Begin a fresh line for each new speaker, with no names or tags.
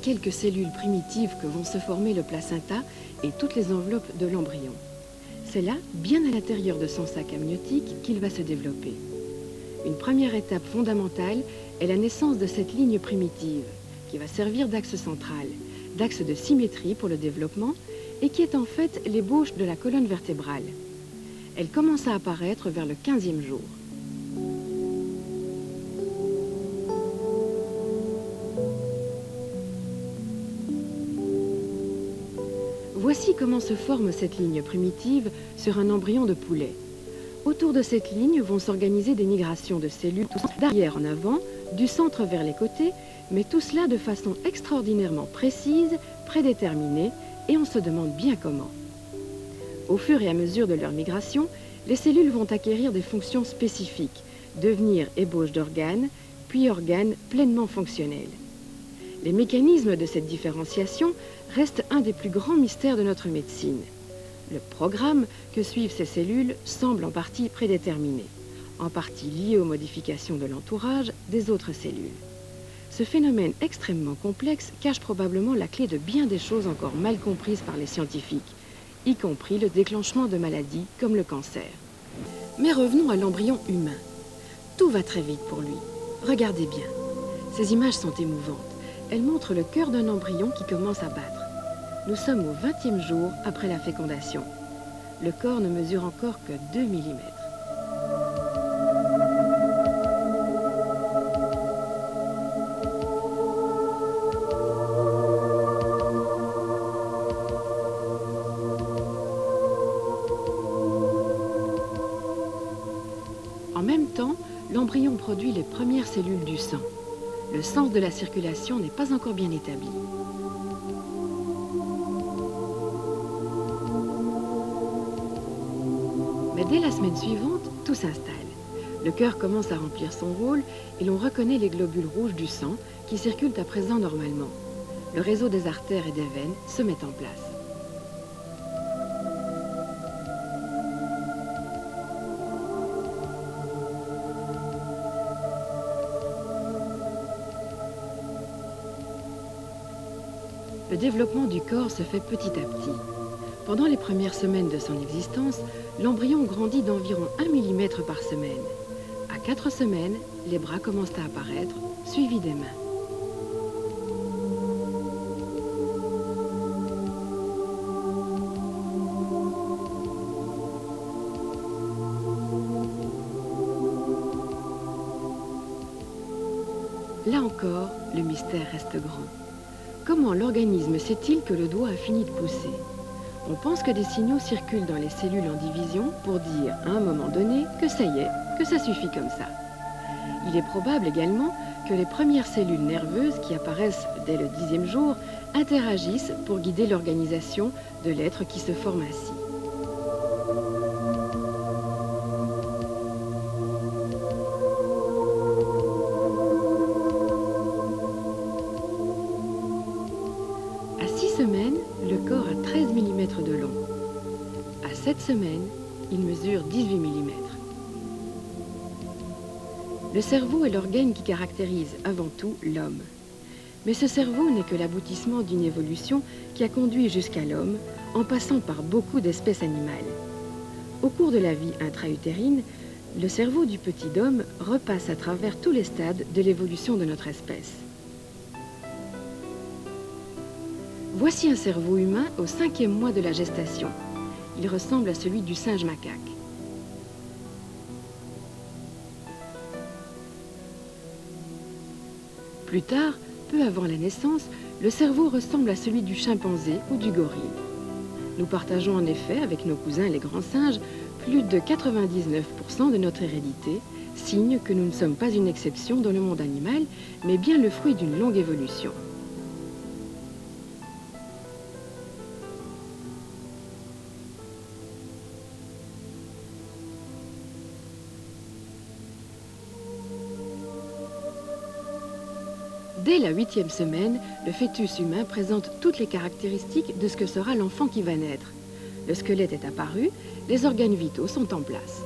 quelques cellules primitives que vont se former le placenta et toutes les enveloppes de l'embryon. C'est là, bien à l'intérieur de son sac amniotique, qu'il va se développer. Une première étape fondamentale est la naissance de cette ligne primitive, qui va servir d'axe central, d'axe de symétrie pour le développement, et qui est en fait l'ébauche de la colonne vertébrale. Elle commence à apparaître vers le 15e jour. Voici comment se forme cette ligne primitive sur un embryon de poulet. Autour de cette ligne vont s'organiser des migrations de cellules d'arrière en avant, du centre vers les côtés, mais tout cela de façon extraordinairement précise, prédéterminée, et on se demande bien comment. Au fur et à mesure de leur migration, les cellules vont acquérir des fonctions spécifiques, devenir ébauche d'organes, puis organes pleinement fonctionnels. Les mécanismes de cette différenciation restent un des plus grands mystères de notre médecine. Le programme que suivent ces cellules semble en partie prédéterminé, en partie lié aux modifications de l'entourage des autres cellules. Ce phénomène extrêmement complexe cache probablement la clé de bien des choses encore mal comprises par les scientifiques, y compris le déclenchement de maladies comme le cancer. Mais revenons à l'embryon humain. Tout va très vite pour lui. Regardez bien. Ces images sont émouvantes. Elles montrent le cœur d'un embryon qui commence à battre. Nous sommes au 20e jour après la fécondation. Le corps ne mesure encore que 2 mm. En même temps, l'embryon produit les premières cellules du sang. Le sens de la circulation n'est pas encore bien établi. Mais dès la semaine suivante, tout s'installe. Le cœur commence à remplir son rôle et l'on reconnaît les globules rouges du sang qui circulent à présent normalement. Le réseau des artères et des veines se met en place. Le développement du corps se fait petit à petit. Pendant les premières semaines de son existence, l'embryon grandit d'environ 1 mm par semaine. À 4 semaines, les bras commencent à apparaître, suivis des mains. Là encore, le mystère reste grand. Comment l'organisme sait-il que le doigt a fini de pousser? On pense que des signaux circulent dans les cellules en division pour dire à un moment donné que ça y est, que ça suffit comme ça. Il est probable également que les premières cellules nerveuses qui apparaissent dès le 10e jour interagissent pour guider l'organisation de l'être qui se forme ainsi. À 6 semaines, le corps a 13 mm de long. À 7 semaines, il mesure 18 mm. Le cerveau est l'organe qui caractérise avant tout l'homme. Mais ce cerveau n'est que l'aboutissement d'une évolution qui a conduit jusqu'à l'homme en passant par beaucoup d'espèces animales. Au cours de la vie intra-utérine, le cerveau du petit homme repasse à travers tous les stades de l'évolution de notre espèce. Voici un cerveau humain au 5e mois de la gestation. Il ressemble à celui du singe macaque. Plus tard, peu avant la naissance, le cerveau ressemble à celui du chimpanzé ou du gorille. Nous partageons en effet avec nos cousins les grands singes plus de 99% de notre hérédité, signe que nous ne sommes pas une exception dans le monde animal, mais bien le fruit d'une longue évolution. Dès la 8e semaine, le fœtus humain présente toutes les caractéristiques de ce que sera l'enfant qui va naître. Le squelette est apparu, les organes vitaux sont en place.